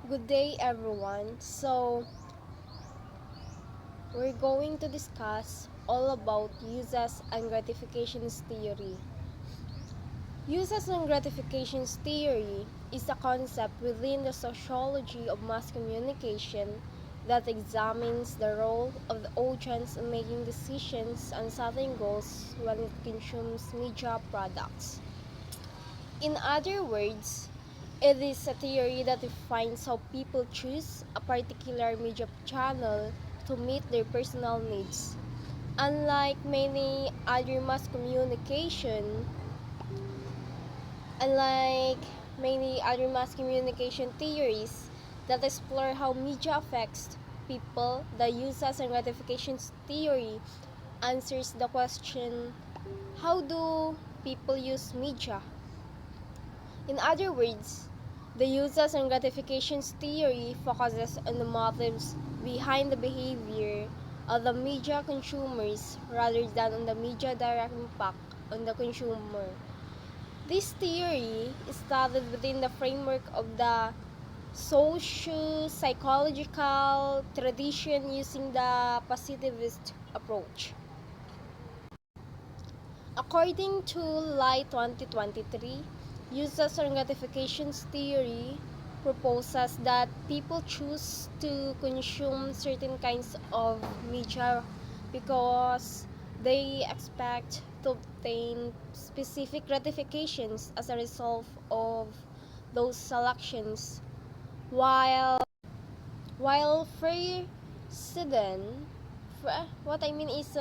Good day, everyone. We're going to discuss all about uses and gratifications theory. Uses and gratifications theory is a concept within the sociology of mass communication that examines the role of the audience in making decisions and setting goals when it consumes media products. In other words, it is a theory that defines how people choose a particular media channel to meet their personal needs. Unlike many other mass communication, unlike many other mass communication theories that explore how media affects people, the uses and gratifications theory answers the question, how do people use media? In other words, the uses and gratifications theory focuses on the motives behind the behavior of the media consumers rather than on the media direct impact on the consumer. This theory is studied within the framework of the socio-psychological tradition using the positivist approach. According to Light 2023, uses and gratifications theory proposes that people choose to consume certain kinds of media because they expect to obtain specific gratifications as a result of those selections. While what I mean is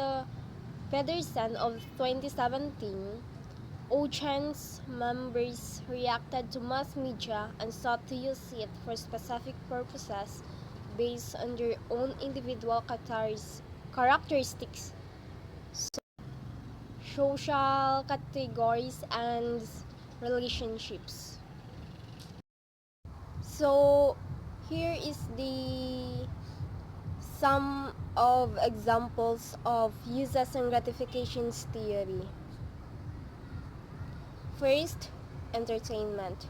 Federson of 2017, Ocean's members reacted to mass media and sought to use it for specific purposes based on their own individual characteristics, social categories, and relationships. So, here is the some of examples of uses and gratifications theory. First, entertainment.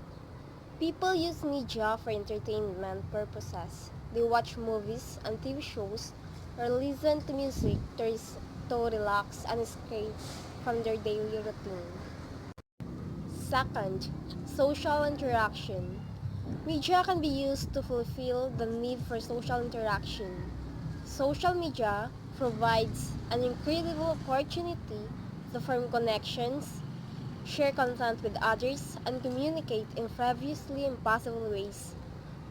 People use media for entertainment purposes. They watch movies and TV shows or listen to music to relax and escape from their daily routine. Second, social interaction. Media can be used to fulfill the need for social interaction. Social media provides an incredible opportunity to form connections, share content with others, and communicate in previously impossible ways.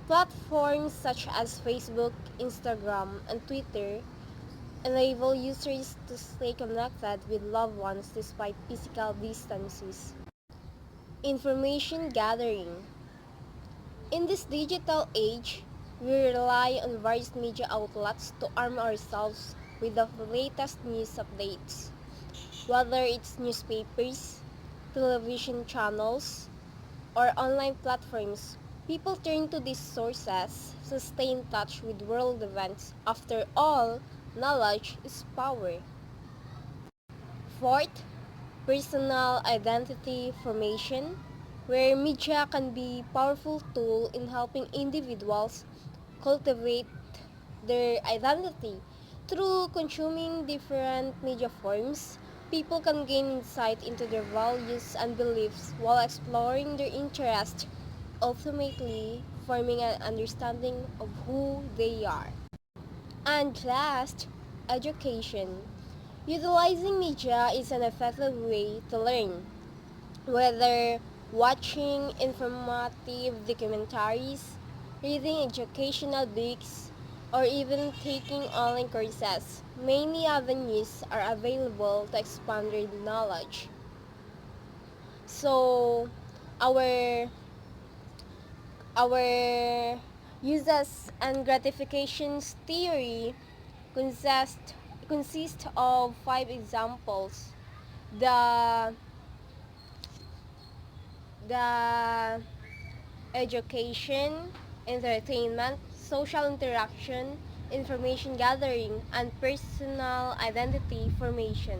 Platforms such as Facebook, Instagram, and Twitter enable users to stay connected with loved ones despite physical distances. Information gathering. In this digital age, we rely on various media outlets to arm ourselves with the latest news updates. Whether it's newspapers, television channels, or online platforms, people turn to these sources to stay in touch with world events. After all, knowledge is power. Fourth, personal identity formation, where media can be a powerful tool in helping individuals cultivate their identity. Through consuming different media forms, people can gain insight into their values and beliefs while exploring their interests, ultimately forming an understanding of who they are. And last, education. Utilizing media is an effective way to learn, whether watching informative documentaries, reading educational books, or even taking online courses. Many avenues are available to expand your knowledge. So, our our uses and gratifications theory consist consist of five examples. The the education, entertainment, social interaction, information gathering, and personal identity formation.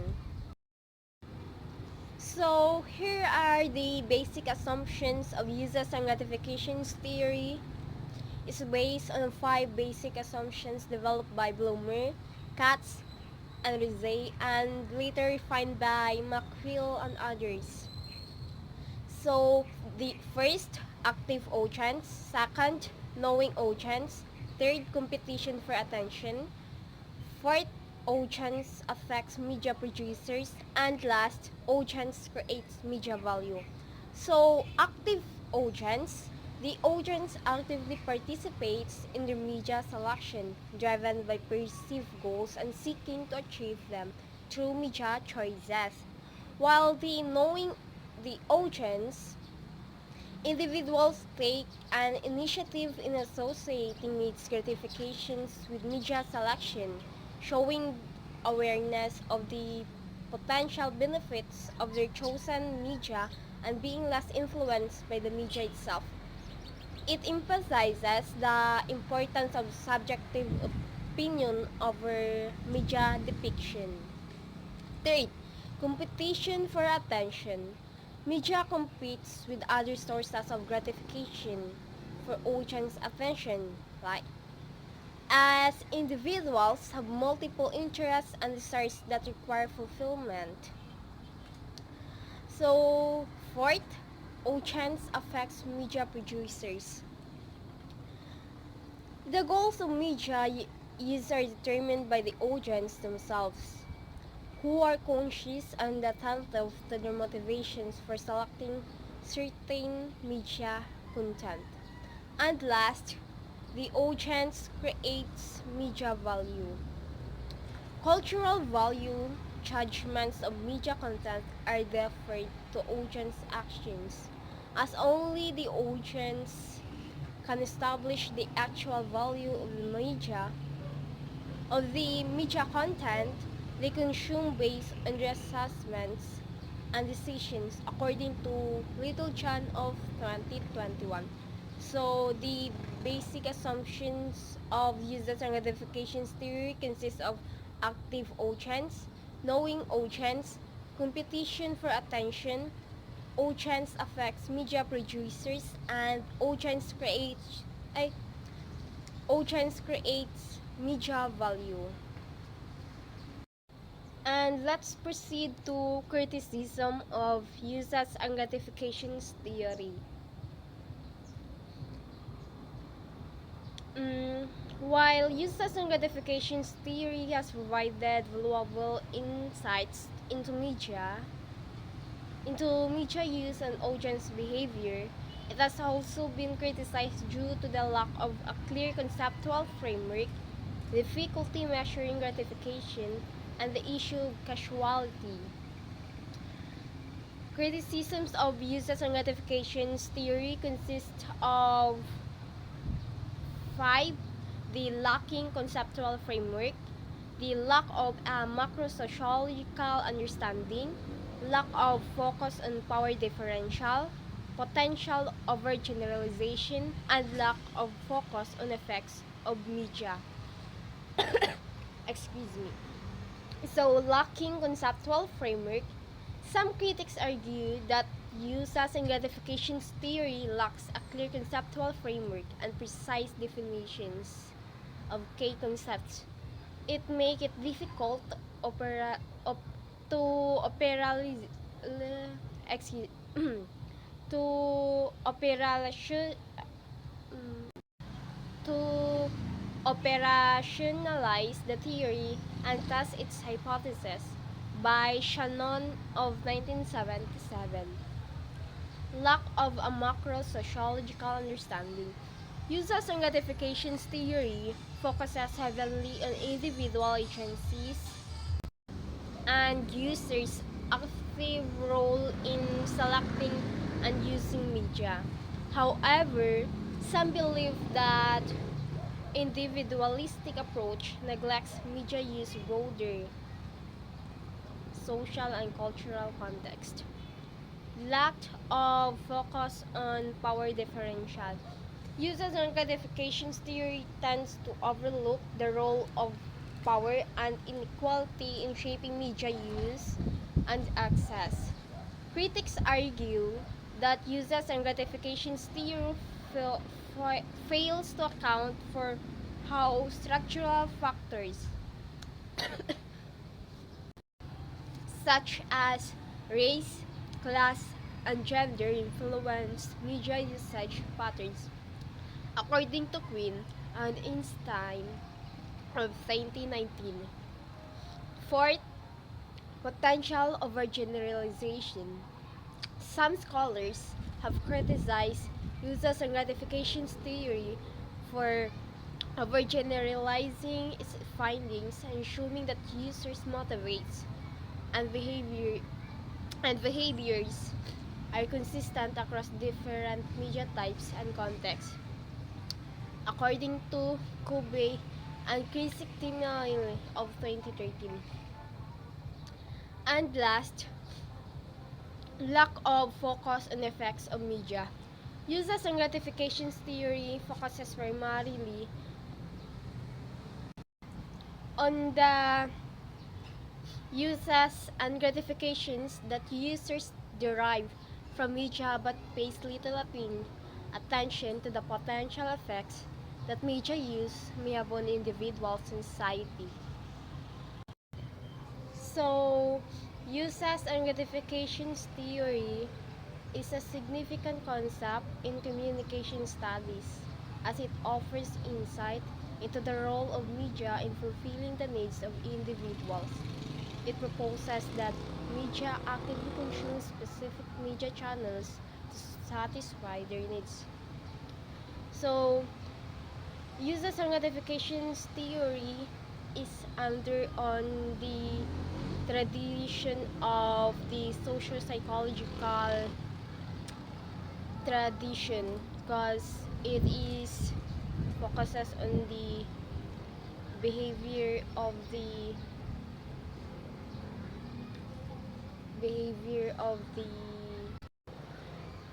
So, here are the basic assumptions of uses and gratifications theory. is based on five basic assumptions developed by Bloomer, Katz, and Rizet, and later refined by McQuill and others. So, the first, active audience. Second, knowing audience. Third, competition for attention. Fourth, audience affects media producers. And last, audience creates media value. So, active audience. The audience actively participates in the media selection, driven by perceived goals and seeking to achieve them through media choices. While the audience, individuals take an initiative in associating its gratifications with media selection, showing awareness of the potential benefits of their chosen media and being less influenced by the media itself. It emphasizes the importance of subjective opinion over media depiction. Third, competition for attention. Media competes with other sources of gratification for audience attention, like as individuals have multiple interests and desires that require fulfillment. So, fourth, audience affects media producers. The goals of media use are determined by the audience themselves, who are conscious and attentive to their motivations for selecting certain media content. And last, the audience creates media value. Cultural value judgments of media content are deferred to audience actions, as only the audience can establish the actual value of the media content they consume based on their assessments and decisions according to Little Chan of 2021. So the basic assumptions of users and gratifications theory consists of active audience, knowing audience, competition for attention, audience affects media producers, and ay, audience creates media value. And let's proceed to criticism of users and gratifications theory. While users and gratifications theory has provided valuable insights into media use and audience behavior, it has also been criticized due to the lack of a clear conceptual framework, difficulty measuring gratification, and the issue of causality. Criticisms of users and gratifications theory consist of five: the lacking conceptual framework, the lack of a macro-sociological understanding, lack of focus on power differential, potential overgeneralization, and lack of focus on effects of media. Excuse me. So, lacking conceptual framework, some critics argue that users and gratifications theory lacks a clear conceptual framework and precise definitions of key concepts. It makes it difficult opera, op, to operalize, excuse, to operation, to operationalize the theory and test its hypothesis by Shannon of 1977. Lack of a macro-sociological understanding. Users and gratifications theory focuses heavily on individual agencies and users' active role in selecting and using media. However, some believe that individualistic approach neglects media use broader social and cultural context. Lack of focus on power differential. Users and gratifications theory tends to overlook the role of power and inequality in shaping media use and access. Critics argue that users and gratifications theory fails to account for how structural factors such as race, class, and gender influence media usage patterns. According to Quinn and Einstein of 2019. Fourth, potential overgeneralization. Some scholars have criticized users and gratifications theory for overgeneralizing its findings and assuming that users' motivates and behaviors are consistent across different media types and contexts. According to Kobe and Chris of 2013. And last, lack of focus on effects of media. Uses and gratifications theory focuses primarily on the uses and gratifications that users derive from media but pays little attention to the potential effects that media use may have on individuals and society. So, uses and gratifications theory is a significant concept in communication studies as it offers insight into the role of media in fulfilling the needs of individuals. It proposes that media actively consume specific media channels to satisfy their needs. So, uses and gratifications theory is under on the tradition of the social psychological tradition because it is focuses on the behavior of the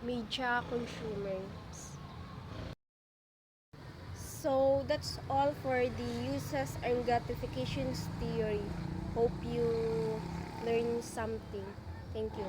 media consumers. So that's all for the uses and gratifications theory. Hope you learn something. Thank you.